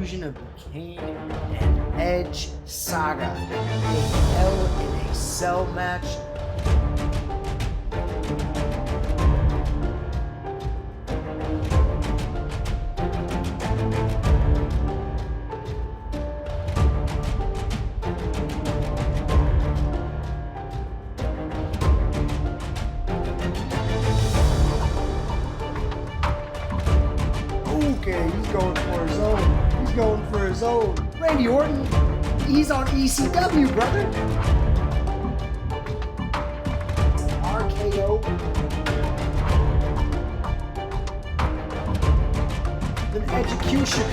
conclusion of the Kane and Edge saga. A Hell in a Cell match. Okay, he's going for his own. He's going for his own. Randy Orton, he's on ECW, brother. RKO. An execution.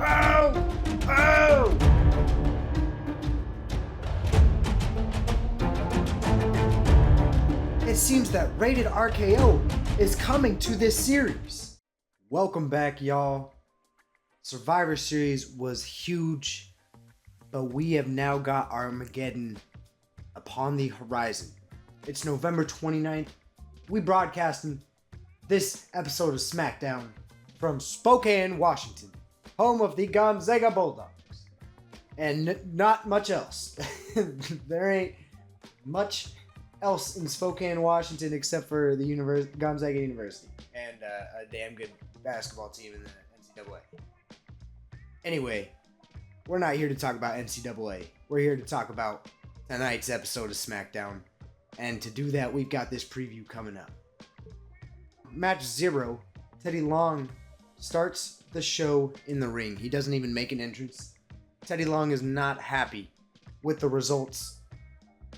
Oh! Oh! It seems that Rated RKO is coming to this series. Welcome back, y'all. Survivor Series was huge, but we have now got Armageddon upon the horizon. It's November 29th. We broadcasting this episode of Smackdown from Spokane, Washington, home of the Gonzaga Bulldogs. And not much else. There ain't much else in Spokane, Washington, except for the Gonzaga University and a damn good basketball team in the NCAA. Anyway, we're not here to talk about NCAA. We're here to talk about tonight's episode of SmackDown. And to do that, we've got this preview coming up. Match 0, Teddy Long starts the show in the ring. He doesn't even make an entrance. Teddy Long is not happy with the results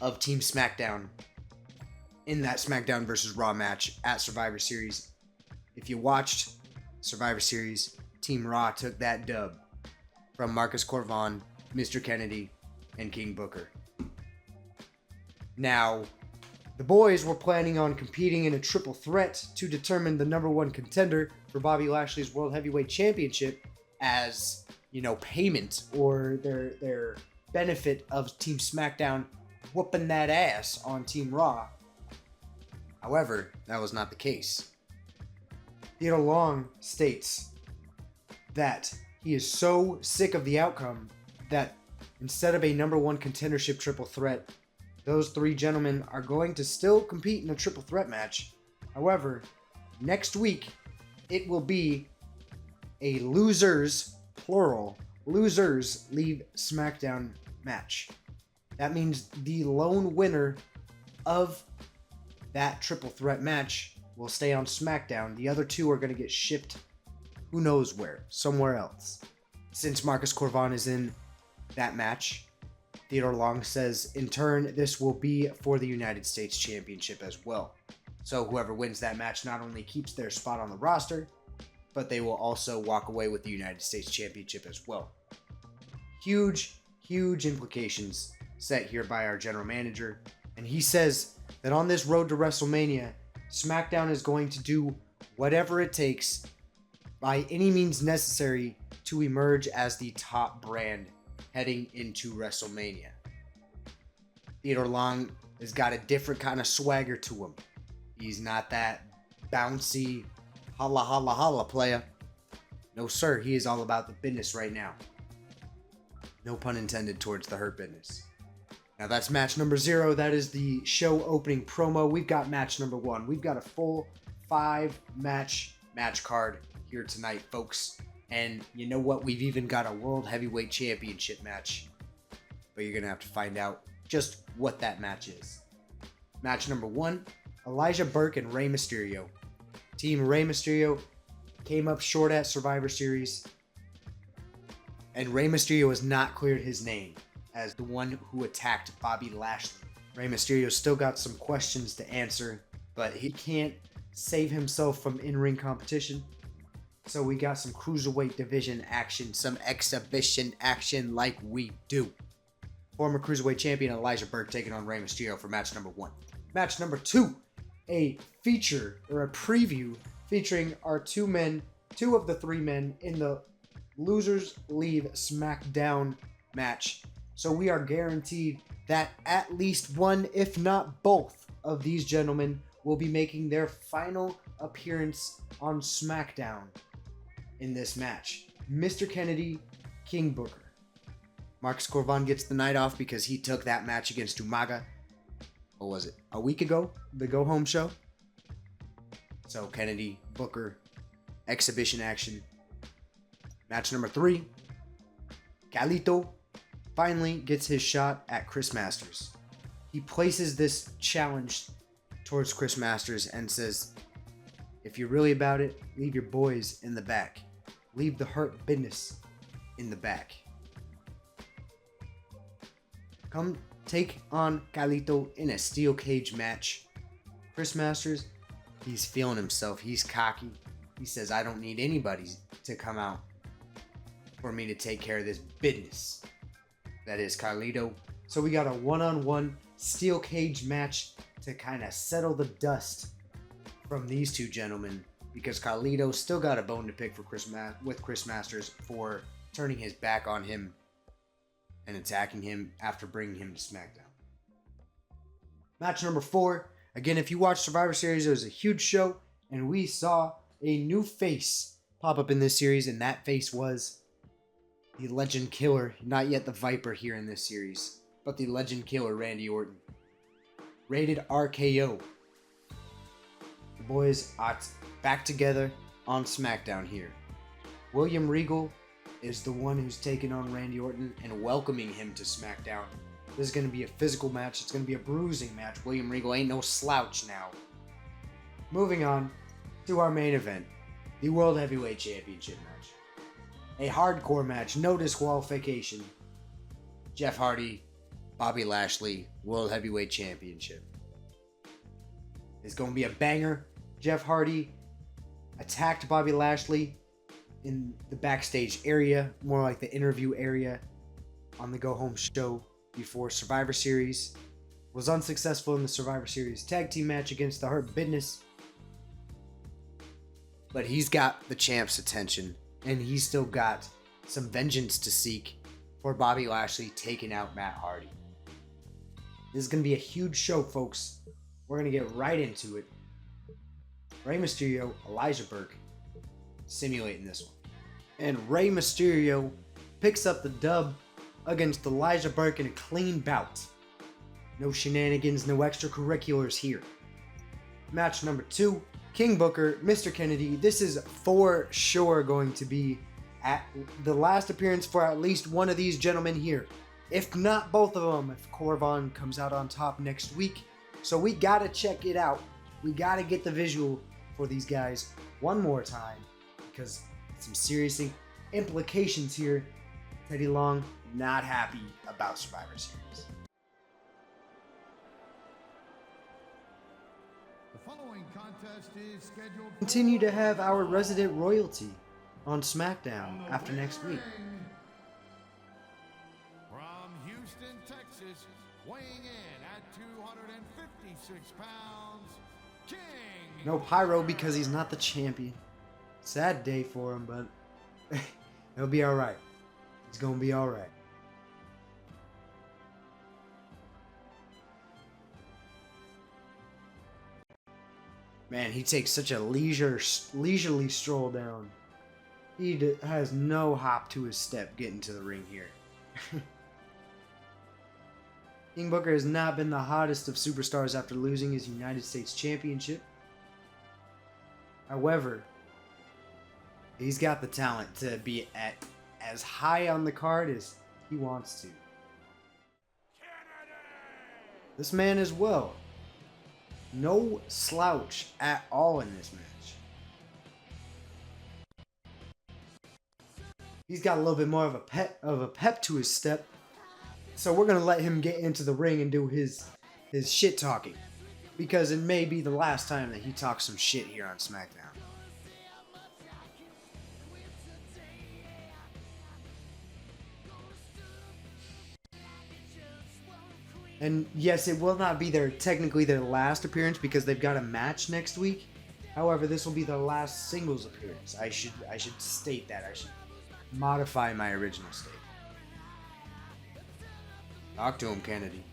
of Team SmackDown in that SmackDown vs. Raw match at Survivor Series. If you watched Survivor Series, Team Raw took that dub from Marcus Corvon, Mr. Kennedy, and King Booker. Now, the boys were planning on competing in a triple threat to determine the number one contender for Bobby Lashley's World Heavyweight Championship as, payment or their benefit of Team SmackDown whooping that ass on Team Raw. However, that was not the case. Theodore Long states that he is so sick of the outcome that instead of a number one contendership triple threat, those three gentlemen are going to still compete in a triple threat match. However, next week, it will be a losers, plural, losers leave SmackDown match. That means the lone winner of that triple threat match will stay on SmackDown. The other two are going to get shipped who knows where, somewhere else. Since Marcus Corvon is in that match, Theodore Long says, in turn, this will be for the United States Championship as well. So whoever wins that match not only keeps their spot on the roster, but they will also walk away with the United States Championship as well. Huge, huge implications set here by our general manager. And he says that on this road to WrestleMania, SmackDown is going to do whatever it takes by any means necessary to emerge as the top brand heading into WrestleMania. Theodore Long has got a different kind of swagger to him. He's not that bouncy, holla holla holla player. No sir, he is all about the business right now. No pun intended towards the Hurt Business. Now that's match number 0. That is the show opening promo. We've got match number 1. We've got a full 5-match card here tonight, folks. And you know what? We've even got a World Heavyweight Championship match. But you're going to have to find out just what that match is. Match number 1, Elijah Burke and Rey Mysterio. Team Rey Mysterio came up short at Survivor Series. And Rey Mysterio has not cleared his name as the one who attacked Bobby Lashley. Rey Mysterio still got some questions to answer, but he can't save himself from in-ring competition. So we got some cruiserweight division action, some exhibition action like we do. Former cruiserweight champion Elijah Burke taking on Rey Mysterio for match number 1. Match number 2, a feature or a preview featuring our two of the 3 men in the Losers Leave SmackDown match. So we are guaranteed that at least one, if not both, of these gentlemen will be making their final appearance on Smackdown in this match. Mr. Kennedy, King Booker. Marcus Corvan gets the night off because he took that match against Umaga. What was it? A week ago? The Go Home show? So Kennedy, Booker, exhibition action. Match number 3. Carlito finally gets his shot at Chris Masters. He places this challenge towards Chris Masters and says, if you're really about it, leave your boys in the back. Leave the hurt business in the back. Come take on Carlito in a steel cage match. Chris Masters, he's feeling himself. He's cocky. He says, I don't need anybody to come out for me to take care of this business. That is Carlito. So we got a one-on-one steel cage match to kind of settle the dust from these two gentlemen, because Carlito still got a bone to pick for Chris Masters for turning his back on him and attacking him after bringing him to SmackDown. Match number 4. Again, if you watch Survivor Series, it was a huge show, and we saw a new face pop up in this series, and that face was the Legend Killer, not yet the Viper here in this series, but the Legend Killer, Randy Orton. Rated RKO. The boys are back together on SmackDown here. William Regal is the one who's taking on Randy Orton and welcoming him to SmackDown. This is going to be a physical match. It's going to be a bruising match. William Regal ain't no slouch now. Moving on to our main event, the World Heavyweight Championship match. A hardcore match, no disqualification. Jeff Hardy, Bobby Lashley, World Heavyweight Championship. It's going to be a banger. Jeff Hardy attacked Bobby Lashley in the backstage area, more like the interview area on the Go Home show before Survivor Series. Was unsuccessful in the Survivor Series tag team match against the Hurt Business. But he's got the champ's attention, and he's still got some vengeance to seek for Bobby Lashley taking out Matt Hardy. This is going to be a huge show, folks. We're going to get right into it. Rey Mysterio, Elijah Burke, simulating this one. And Rey Mysterio picks up the dub against Elijah Burke in a clean bout. No shenanigans, no extracurriculars here. Match number 2, King Booker, Mr. Kennedy. This is for sure going to be at the last appearance for at least one of these gentlemen here. If not both of them, if Corvan comes out on top next week. So we got to check it out. We got to get the visual for these guys one more time, because some serious implications here. Teddy Long not happy about Survivor Series. The following contest is scheduled for Continue to have our resident royalty on SmackDown after next week. From Houston, Texas, weighing in at 256 pounds, King. No pyro because he's not the champion. Sad day for him, but he'll be alright. He's gonna be alright. Man, he takes such a leisurely stroll down. He has no hop to his step getting to the ring here. King Booker has not been the hottest of superstars after losing his United States Championship. However, he's got the talent to be at as high on the card as he wants to. This man as well. No slouch at all in this match. He's got a little bit more of a pep to his step. So we're going to let him get into the ring and do his shit talking, because it may be the last time that he talks some shit here on SmackDown. And yes, it will not be technically their last appearance, because they've got a match next week. However, this will be their last singles appearance. I should state that. I should modify my original statement. Talk to him, Kennedy.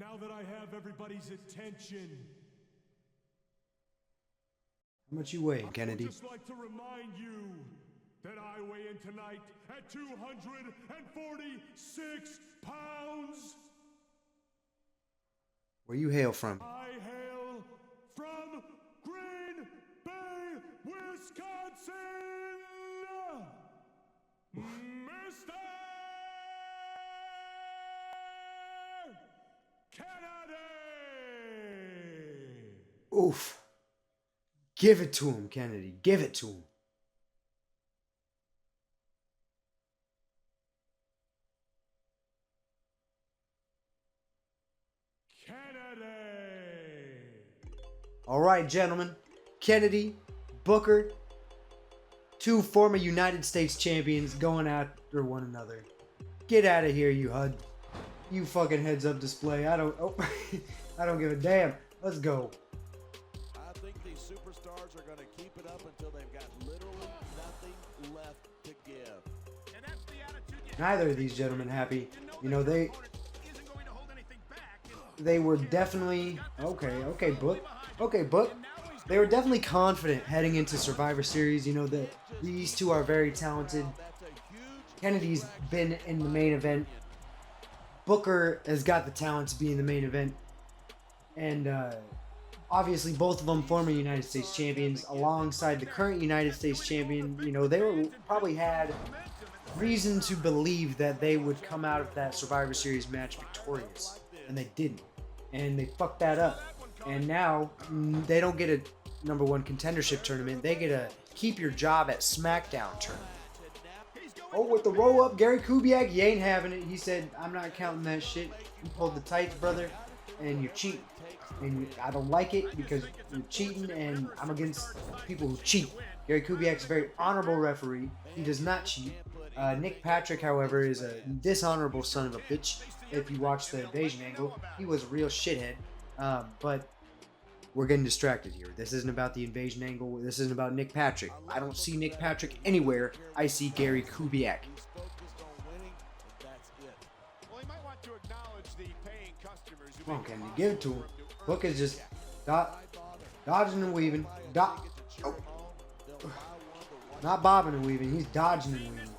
now that I have everybody's attention, How much you weigh, Kennedy? I'd just like to remind you that I weigh in tonight at 246 pounds. Where you hail from? I hail from Green Bay, Wisconsin, Mr. Kennedy! Oof. Give it to him, Kennedy. Give it to him. Kennedy! All right, gentlemen. Kennedy, Booker, two former United States champions going after one another. Get out of here, you HUD. You fucking heads up display. I don't give a damn. Let's go. I think these superstars are going to keep it up until they've got literally nothing left to give. And that's the attitude you Neither of these gentlemen happy. You know, isn't going to hold anything back. they were definitely okay, Book. Okay, Book. They were definitely confident heading into Survivor Series. You know that these two are very talented. Kennedy's been in the main event. Booker has got the talent to be in the main event. And obviously both of them former United States champions alongside the current United States champion. You know, they were probably had reason to believe that they would come out of that Survivor Series match victorious. And they didn't. And they fucked that up. And now they don't get a #1 contendership tournament. They get a keep your job at Smackdown tournament. Oh, with the roll up, Gary Kubiak, he ain't having it. He said, I'm not counting that shit. You pulled the tights, brother, and you're cheating. And I don't like it because you're cheating, and I'm against people who cheat. Gary Kubiak's a very honorable referee. He does not cheat. Nick Patrick, however, is a dishonorable son of a bitch. If you watch the invasion angle, he was a real shithead. But we're getting distracted here. This isn't about the invasion angle. This isn't about Nick Patrick. I don't see Nick Patrick anywhere. I see Gary Kubiak. Come on, Kennedy, give it to him. Book is just dodging and weaving. Not bobbing and weaving. He's dodging and weaving.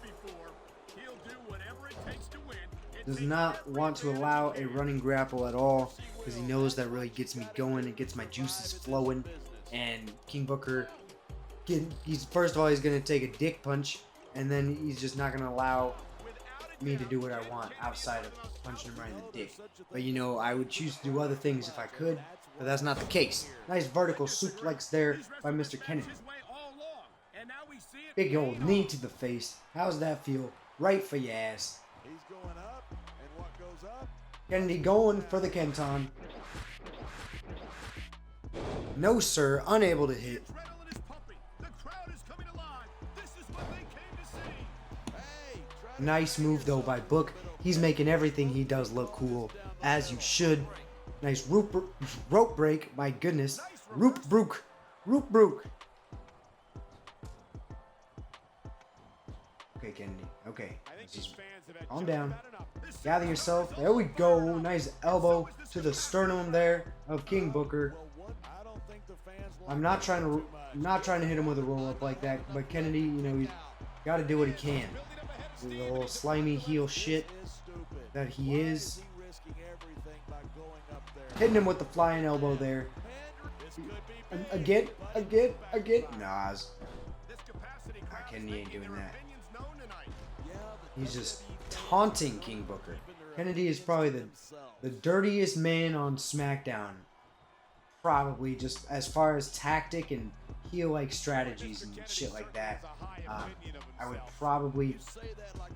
Does not want to allow a running grapple at all because he knows that really gets me going. It gets my juices flowing. And King Booker, first of all, he's going to take a dick punch, and then he's just not going to allow me to do what I want outside of punching him right in the dick. But you know, I would choose to do other things if I could, but that's not the case. Nice vertical suplex there by Mr. Kennedy. Big old knee to the face. How's that feel? Right for your ass. He's going up, and what goes up? Kennedy going for the Kenton. No, sir. Unable to hit. Nice move, though, by Book. He's making everything he does look cool, as you should. Nice rope break. My goodness. Roop brook. Okay, Kennedy. Okay. Just calm down. Gather yourself. There we go. Nice elbow to the sternum there of King Booker. I'm not trying to hit him with a roll up like that, but Kennedy, you know, he's got to do what he can. The little slimy heel shit that he is. Hitting him with the flying elbow there. Again. Nas. Kennedy ain't doing that. He's just taunting King Booker. Kennedy is probably the dirtiest man on SmackDown. Probably just as far as tactic and heel-like strategies and shit like that. I would probably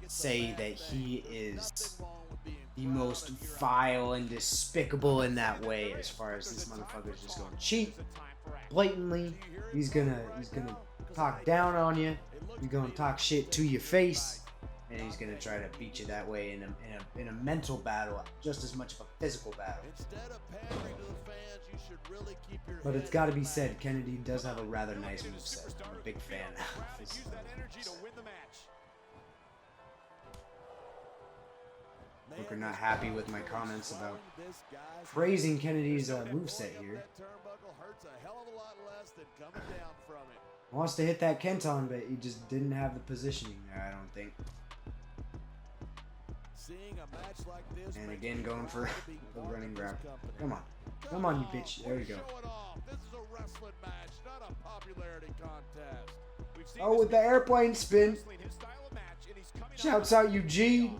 say that he is the most vile and despicable in that way, as far as this motherfucker's just going to cheat blatantly. He's gonna talk down on you. He's gonna talk shit to your face, and he's gonna try to beat you that way in a mental battle, just as much of a physical battle. But it's got to be said, Kennedy does have a rather nice moveset. I'm a big fan of his moves. Booker not happy with my comments about praising Kennedy's moveset here. Wants to hit that Kenton, but he just didn't have the positioning there, I don't think. And again, going for the running grab. Come on. Come on, you bitch. There we go. Oh, with the airplane spin. Shouts out UG.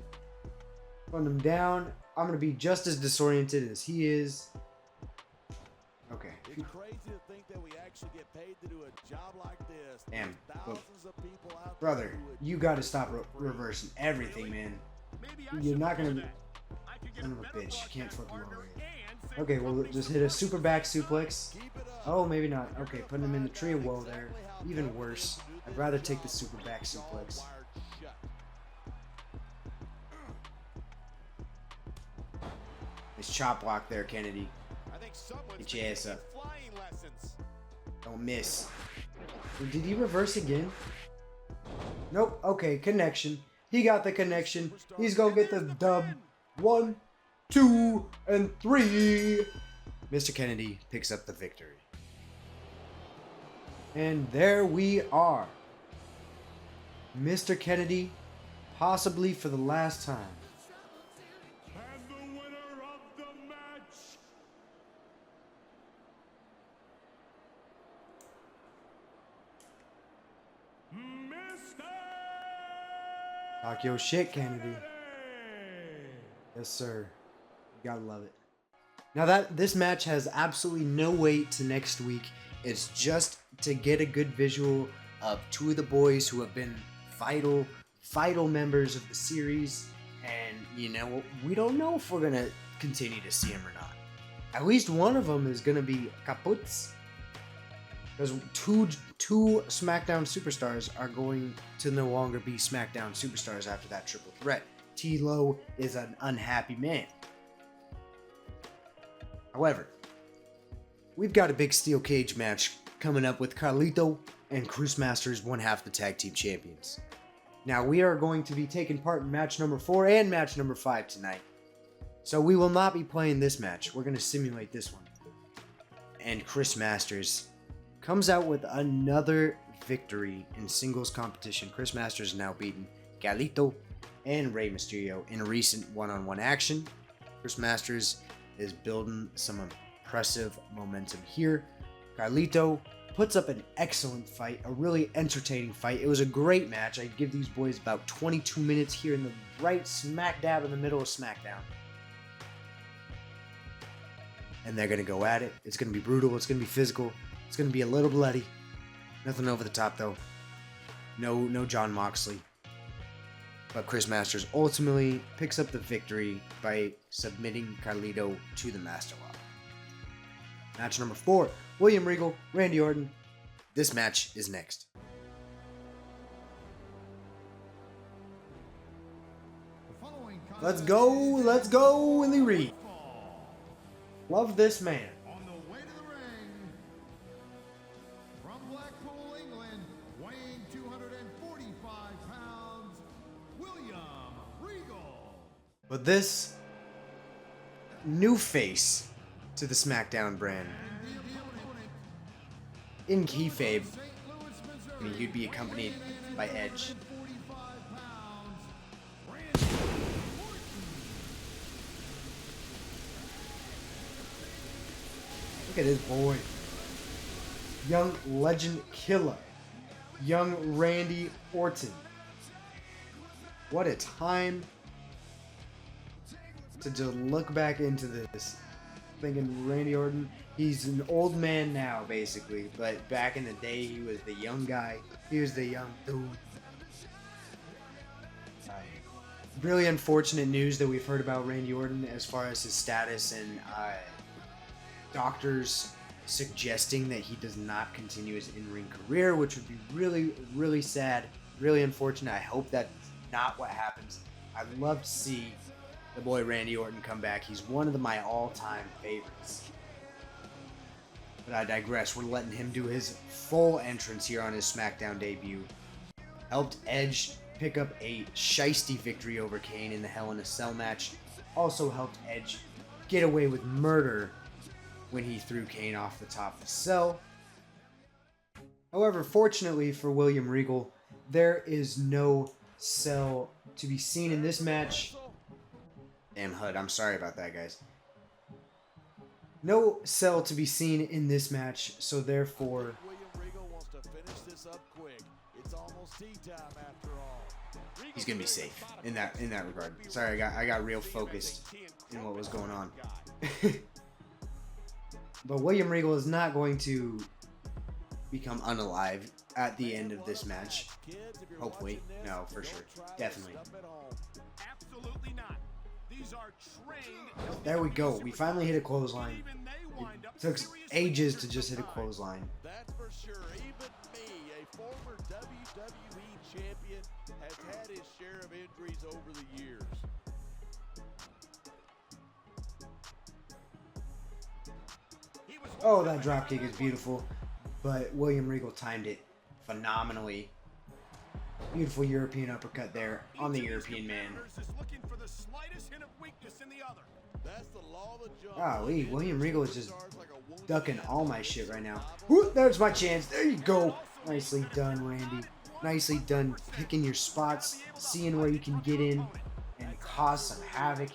Run him down. I'm going to be just as disoriented as he is. Okay. It's crazy to think that we actually get paid to do a job like this. Damn. Thousands of people out there Brother, who would you got to stop reversing everything, man. You're not going to... Son of a bitch. You can't flip him over here. Okay, well, just hit a super back suplex. Oh, maybe not. Okay, putting him in the tree of woe there. Even worse. I'd rather take the super back suplex. Nice chop block there, Kennedy. Get your ass up. Don't miss. Did he reverse again? Nope. Okay, connection. He got the connection. He's gonna get the dub. 1, 2, and 3. Mr. Kennedy picks up the victory. And there we are. Mr. Kennedy, possibly for the last time. And the winner of the match, Mr. Talk your shit, Kennedy. Yes, sir. You gotta love it. Now that this match has absolutely no weight to next week, it's just to get a good visual of two of the boys who have been vital members of the series, and you know, we don't know if we're gonna continue to see them or not. At least one of them is gonna be Kaputs, because two SmackDown superstars are going to no longer be SmackDown superstars after that triple threat. T-Lo is an unhappy man. However, we've got a big steel cage match coming up with Carlito and Cruise Masters, one half the tag team champions. Now, we are going to be taking part in match number 4 and match number 5 tonight. So we will not be playing this match. We're going to simulate this one. And Chris Masters comes out with another victory in singles competition. Chris Masters now beaten Carlito and Rey Mysterio in recent one-on-one action. Chris Masters is building some impressive momentum here. Carlito puts up an excellent fight, a really entertaining fight. It was a great match. I'd give these boys about 22 minutes here in the right smack dab in the middle of SmackDown. And they're going to go at it. It's going to be brutal. It's going to be physical. It's going to be a little bloody. Nothing over the top, though. No John Moxley. But Chris Masters ultimately picks up the victory by submitting Carlito to the Master Lock. Match number 4, William Regal, Randy Orton. This match is next. Let's go, Willie Reed. Love this man. on the way to the ring, from Blackpool, England, weighing 245 pounds, William Regal. But this new face to the SmackDown brand, in kayfabe, I mean, you'd be accompanied by Edge. Look at his boy. Young legend killer. Young Randy Orton. What a time to just look back into this. Thinking Randy Orton, he's an old man now, basically. But back in the day, he was the young guy. He was the young dude. Really unfortunate news that we've heard about Randy Orton as far as his status and doctors suggesting that he does not continue his in-ring career, which would be really, really sad, really unfortunate. I hope that's not what happens. I'd love to see the boy Randy Orton come back. He's one of my all-time favorites. But I digress. We're letting him do his full entrance here on his SmackDown debut. Helped Edge pick up a shiesty victory over Kane in the Hell in a Cell match. Also helped Edge get away with murder when he threw Kane off the top of the cell. However, fortunately for William Regal, there is no cell to be seen in this match. Damn HUD, I'm sorry about that, guys. No cell to be seen in this match, so therefore William Regal wants to finish this up quick. It's almost tea time after all. he's gonna be safe in that regard. Sorry, I got real focused in what was going on. But William Regal is not going to become unalive at the end of this match. Hopefully. No, for sure. Definitely. Absolutely not. These are trained. There we go. We finally hit a clothesline. It took ages to just hit a clothesline. That's for sure. Even me, a former WWE champion, has had his share of injuries over the years. Oh, that dropkick is beautiful. But William Regal timed it phenomenally. Beautiful European uppercut there on the European man. Golly, William Regal is just ducking all my shit right now. Woo, there's my chance. There you go. Nicely done, Randy. Nicely done picking your spots, seeing where you can get in and cause some havoc.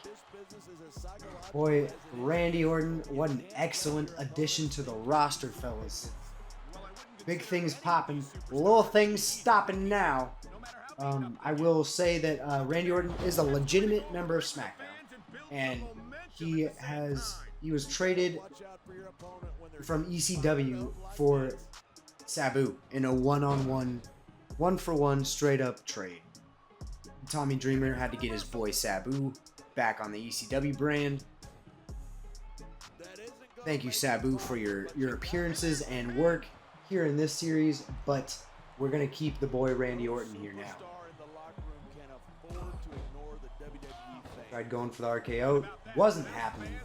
Boy, Randy Orton, what an excellent addition to the roster, fellas. Big things popping, little things stopping now. I will say that Randy Orton is a legitimate member of SmackDown, and he was traded from ECW for Sabu in a one-on-one, one-for-one straight-up trade. Tommy Dreamer had to get his boy Sabu back on the ECW brand. Thank you, Sabu, for your appearances and work here in this series, but we're going to keep the boy Randy Orton here now. Tried going for the RKO. Wasn't happening.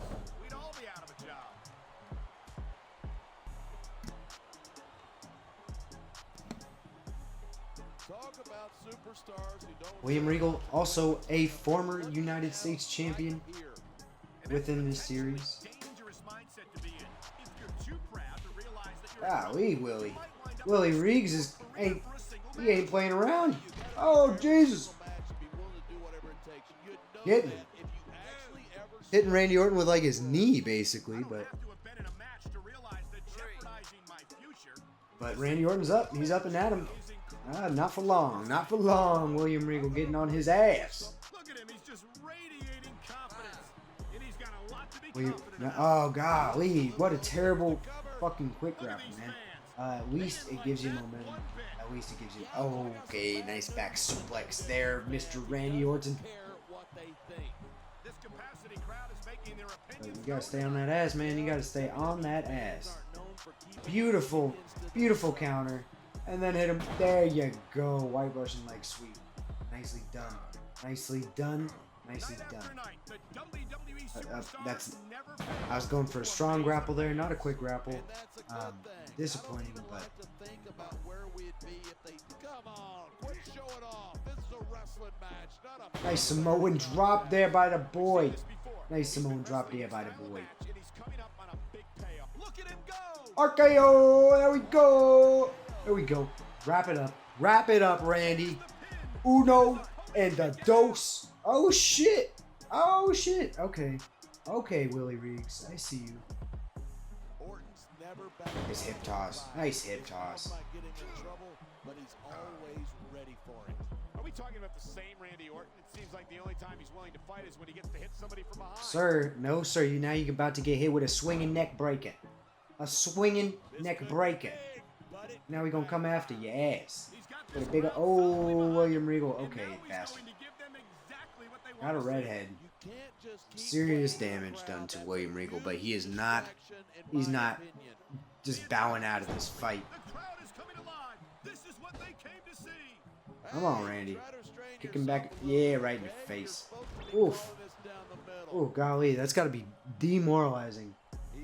William Regal, also a former United States champion within this series. Golly, Willie Riggs he ain't playing around. Oh, Jesus. Hitting Randy Orton with like his knee, basically, but Randy Orton's up. He's up and at him. Not for long. Not for long. William Regal getting on his ass. Look at him. He's just radiating confidence. And he's got a lot to be confident Oh, golly. What a terrible fucking quick grapple, man. At least it gives you momentum. At least it gives you... Okay, nice back suplex there, Mr. Randy Orton. But you gotta stay on that ass, man. You gotta stay on that ass. Beautiful, beautiful counter. And then hit him. There you go. White Russian leg sweep. Nicely done. Nicely done. Nicely done. I was going for a strong grapple there, not a quick grapple. Disappointing, but nice Samoan drop there by the boy. Nice Samoan drop there by the boy. RKO. There we go. There we go. Wrap it up. Wrap it up, Randy. Uno and the dos. Oh, shit. Oh, shit. Okay. Okay, Willie Riggs. I see you. Nice hip toss. Nice hip toss. Are we talking about the same Randy Orton? It seems like the only time he's willing to fight is when he gets to hit somebody from behind. Sir, no, sir. Now you're about to get hit with a swinging neck breaker. A swinging neck breaker. Now we're going to come after your ass. With a bigger... Oh, William Regal. Okay, bastard. Got a redhead. Serious damage done to William Regal, but he is not... He's not just bowing out of this fight. Come on, Randy. Kick him back. Yeah, right in your face. Oof. Oh, golly. That's got to be demoralizing.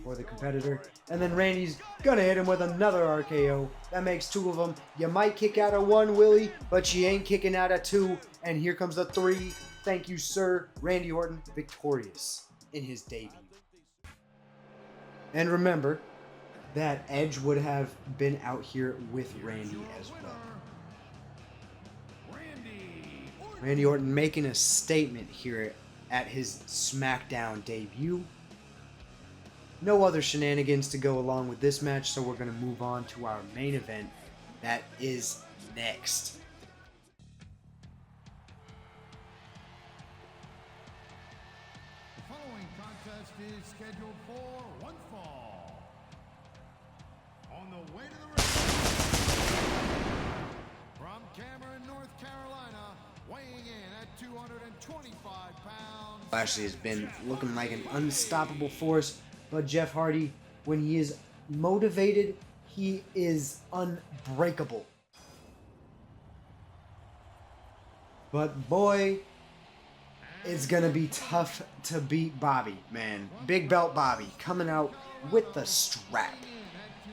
for the competitor. And then Randy's gonna hit him with another RKO. That makes 2 of them. You might kick out of 1, Willie, but you ain't kicking out of 2. And here comes the 3. Thank you, sir. Randy Orton victorious in his debut. And remember that Edge would have been out here with Randy as well. Randy Orton making a statement here at his Smackdown debut. No other shenanigans to go along with this match, so we're going to move on to our main event that is next. The following contest is scheduled for one fall. On the way to the ring, from Cameron, North Carolina, weighing in at 225 pounds. Lashley has been looking like an unstoppable force, but Jeff Hardy, when he is motivated, he is unbreakable. But boy, it's gonna be tough to beat Bobby, man. Big Belt Bobby coming out with the strap.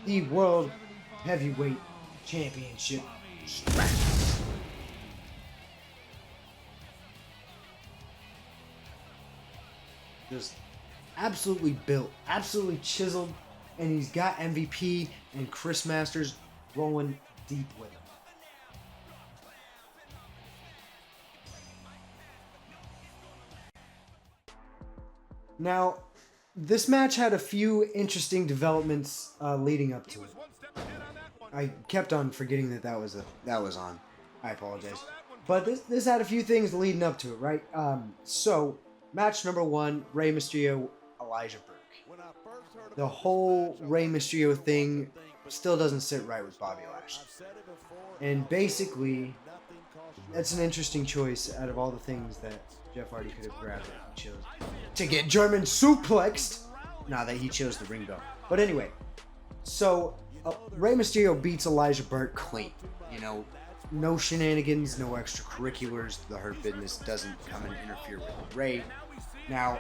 The World Heavyweight Championship strap. Just absolutely built, absolutely chiseled, and he's got MVP and Chris Masters rolling deep with him. Now, this match had a few interesting developments leading up to it. I kept on forgetting that was on. I apologize, but this had a few things leading up to it, right? So match number 1: Rey Mysterio, Elijah Burke. The whole Rey Mysterio thing still doesn't sit right with Bobby Lashley, and basically, that's an interesting choice out of all the things that Jeff Hardy could have grabbed that he chose to get German suplexed. Now that he chose the ring bell. But anyway, so Rey Mysterio beats Elijah Burke clean. You know, no shenanigans, no extracurriculars. The Hurt Business doesn't come and interfere with Rey. Now,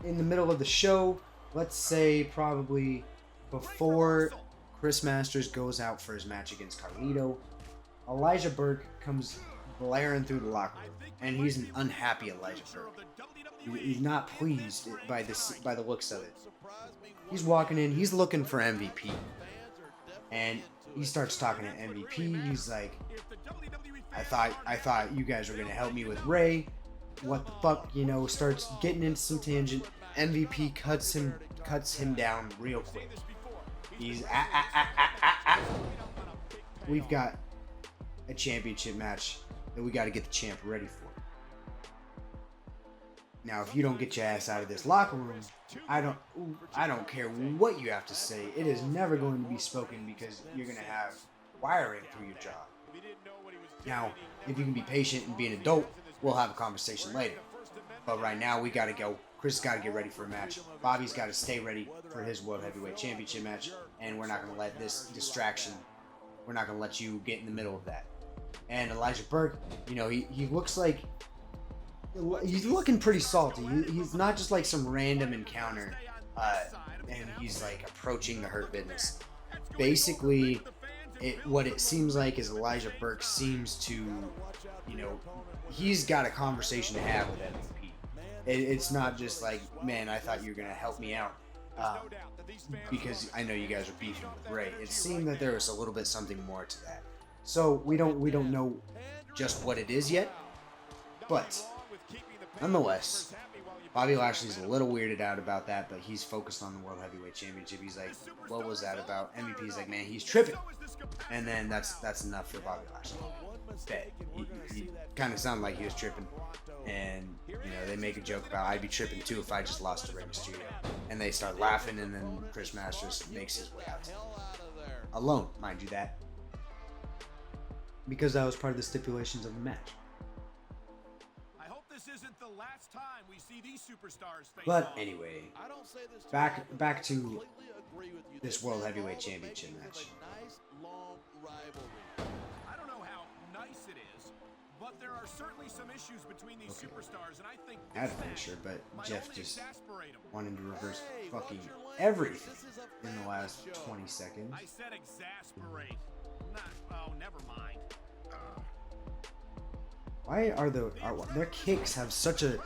in the middle of the show, let's say probably before Chris Masters goes out for his match against Carlito, Elijah Burke comes blaring through the locker room, and he's an unhappy Elijah Burke. He's not pleased by the looks of it. He's walking in, he's looking for MVP, and he starts talking to MVP. He's like, I thought you guys were gonna help me with Rey. What the fuck, you know? Starts getting into some tangent. MVP cuts him down real quick. He's We've got a championship match that we got to get the champ ready for. Now, if you don't get your ass out of this locker room, I don't care what you have to say. It is never going to be spoken because you're going to have wiring through your job. Now, if you can be patient and be an adult, we'll have a conversation later. But right now, we got to go. Chris has got to get ready for a match. Bobby's got to stay ready for his World Heavyweight Championship match. And we're not going to let this distraction, we're not going to let you get in the middle of that. And Elijah Burke, you know, he looks like, he's looking pretty salty. He's not just like some random encounter, and he's like approaching the Hurt Business. Basically, what it seems like is Elijah Burke seems to, you know, he's got a conversation to have with MVP. It's not just like, man, I thought you were gonna help me out because I know you guys are beefing with Rey. It seemed that there was a little bit something more to that. So we don't know just what it is yet, but nonetheless, Bobby Lashley's a little weirded out about that, but he's focused on the World Heavyweight Championship. He's like, what was that about? MVP's like, man, he's tripping. And then that's enough for Bobby Lashley. Bet. He kind of sounded like he was tripping. And, you know, they make a joke about, I'd be tripping too if I just lost to Rey Mysterio. And they start laughing, and then Chris Masters makes his way out. Alone, mind you that. Because that was part of the stipulations of the match. I hope this isn't the last time we see these superstars face But off. anyway, back to this World Heavyweight Championship match. I don't know how nice it is, But there are certainly some issues between these superstars, and I think Had a finisher, but Jeff just wanted to reverse fucking everything in the last 20 seconds. I said exasperate. Oh, never mind. Why are their kicks have such a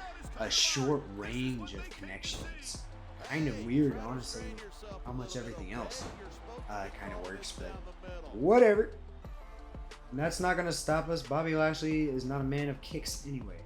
short range of connections? Kind of weird, honestly, how much everything else kind of works, but whatever. And that's not going to stop us. Bobby Lashley is not a man of kicks anyway.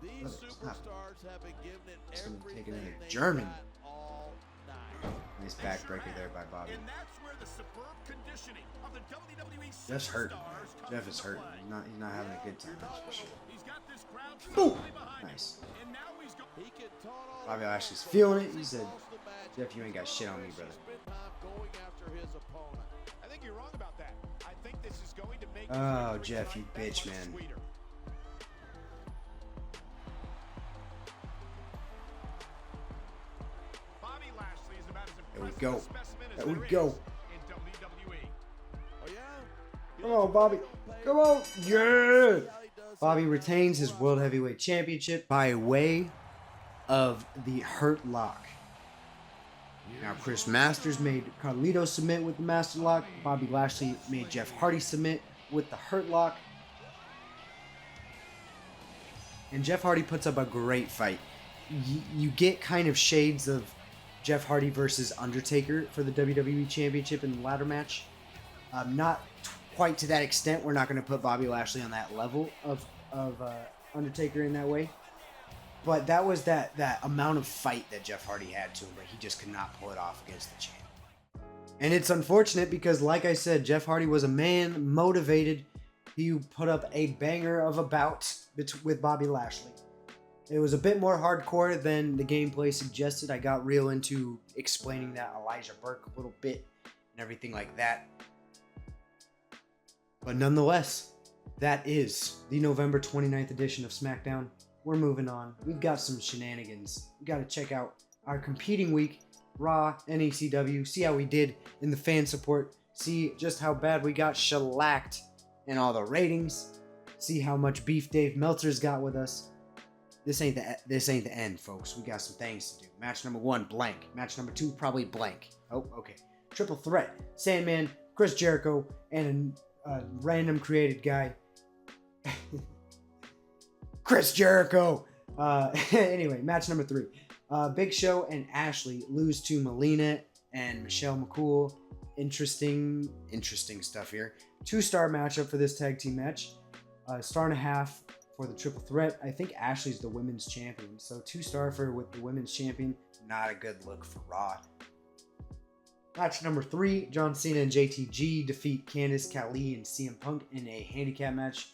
These superstars have been given it Someone taking everything a they German. got all night. Nice backbreaker there by Bobby. And that's where the superb conditioning of the WWE Jeff's hurt. superstars comes Jeff is into hurt. play. He's not having a good time, that's for sure. He's got this crowd Boom! totally behind him. Nice. And now he's He can taunt all Bobby the Lashley's matches, feeling it. but He once said, lost the match, Jeff, you ain't got shit on me, brother. spend time going after his opponent. I think you're wrong about that. I think this is going to make Oh, Jeff, you bitch, man. Sweeter. Bobby Lashley is about as There we impressive go. a specimen as There we there go. is in WWE. Oh, yeah? Come on, Bobby. Come on. Yeah. Bobby retains his World Heavyweight Championship by way of the Hurt Lock. Now, Chris Masters made Carlito submit with the Master Lock. Bobby Lashley made Jeff Hardy submit with the Hurt Lock. And Jeff Hardy puts up a great fight. You get kind of shades of Jeff Hardy versus Undertaker for the WWE Championship in the ladder match. Not quite to that extent. We're not going to put Bobby Lashley on that level of Undertaker in that way. But that was that amount of fight that Jeff Hardy had to him, but he just could not pull it off against the champ. And it's unfortunate because, like I said, Jeff Hardy was a man motivated. He put up a banger of a bout with Bobby Lashley. It was a bit more hardcore than the gameplay suggested. I got real into explaining that Elijah Burke a little bit and everything like that. But nonetheless, that is the November 29th edition of Smackdown. We're moving on. We've got some shenanigans. We got to check out our competing week, Raw and ECW. See how we did in the fan support. See just how bad we got shellacked in all the ratings. See how much beef Dave Meltzer's got with us. This ain't the end, folks. We got some things to do. Match number 1, blank. Match number 2, probably blank. Oh, okay. Triple threat. Sandman, Chris Jericho, and a random created guy. Chris Jericho. Anyway, match number 3. Big Show and Ashley lose to Melina and Michelle McCool. Interesting stuff here. 2-star matchup for this tag team match. Star and a half for the triple threat. I think Ashley's the women's champion, so 2-star with the women's champion. Not a good look for Raw. Match number 3, John Cena and JTG defeat Candice, Khali, and CM Punk in a handicap match.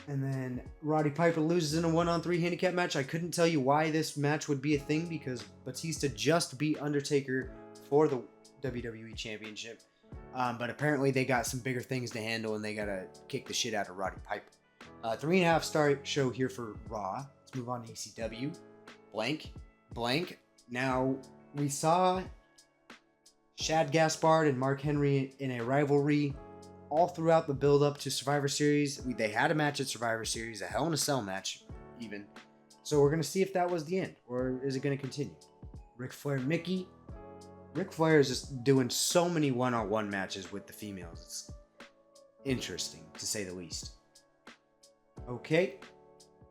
And then Roddy Piper loses in a 1-on-3 handicap match. I couldn't tell you why this match would be a thing because Batista just beat Undertaker for the WWE Championship. But apparently they got some bigger things to handle and they got to kick the shit out of Roddy Piper. 3.5-star show here for Raw. Let's move on to ECW. Blank. Now, we saw Shad Gaspard and Mark Henry in a rivalry all throughout the build-up to Survivor Series. They had a match at Survivor Series, a Hell in a Cell match, even. So we're going to see if that was the end, or is it going to continue? Ric Flair, Mickey. Ric Flair is just doing so many one-on-one matches with the females. It's interesting, to say the least. Okay.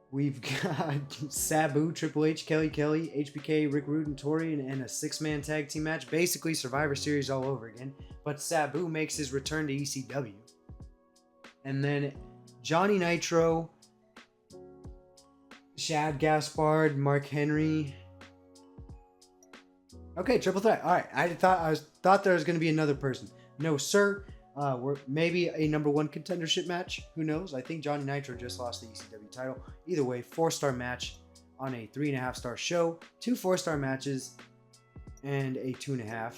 We've got Sabu, Triple H, Kelly, HBK, Rick Rude, and Tori in a 6-man tag team match. Basically Survivor Series all over again. But Sabu makes his return to ECW. And then Johnny Nitro, Shad Gaspard, Mark Henry. Okay, triple threat. All right, I thought there was going to be another person. No, sir. We're maybe a number 1 contendership match. Who knows? I think Johnny Nitro just lost the ECW title. Either way, 4-star match on a 3.5-star show. 2 4-star matches and a 2.5.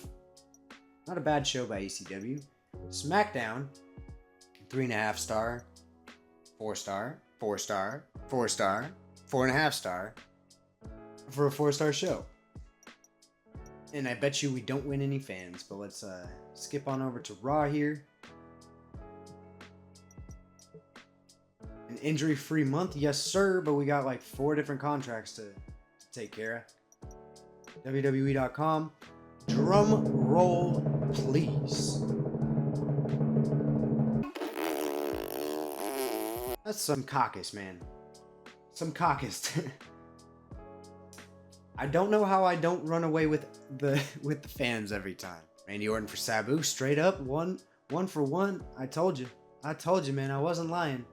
Not a bad show by ECW. Smackdown, 3.5-star, 4-star, 4-star, 4-star, 4.5-star for a 4-star show. And I bet you we don't win any fans, but let's skip on over to Raw here. An injury-free month? Yes, sir, but we got like 4 different contracts to take care of. WWE.com. Drum roll, please. That's some caucus, man. Some caucus. I don't know how I don't run away with the fans every time. Randy Orton for Sabu, straight up, one for one. I told you, man, I wasn't lying.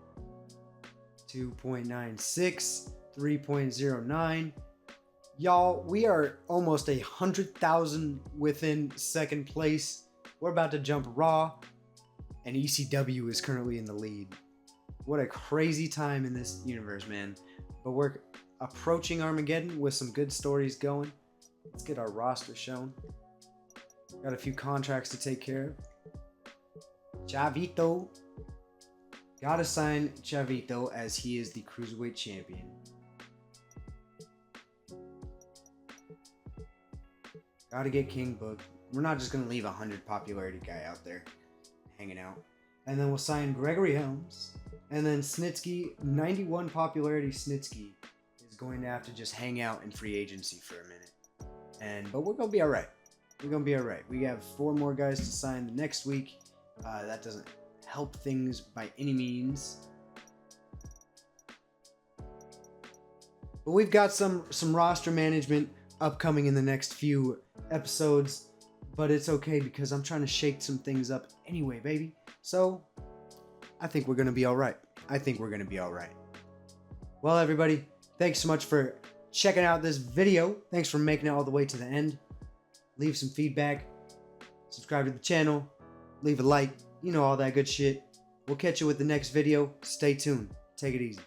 2.96, 3.09. Y'all, we are almost 100,000 within second place. We're about to jump Raw, and ECW is currently in the lead. What a crazy time in this universe, man. But we're approaching Armageddon with some good stories going. Let's get our roster shown. Got a few contracts to take care of. Chavito. Gotta sign Chavito as he is the Cruiserweight Champion. Gotta get King booked. We're not just gonna leave 100 popularity guy out there hanging out. And then we'll sign Gregory Helms. And then Snitsky, 91 popularity Snitsky, is going to have to just hang out in free agency for a minute. But we're gonna be alright. We're gonna be alright. We have 4 more guys to sign the next week. That doesn't help things by any means. But we've got some roster management upcoming in the next few episodes, but it's okay because I'm trying to shake some things up anyway, baby. So I think we're gonna be all right. Well, everybody, thanks so much for checking out this video. Thanks for making it all the way to the end. Leave some feedback, subscribe to the channel, leave a like, you know, all that good shit. We'll catch you with the next video. Stay tuned. Take it easy.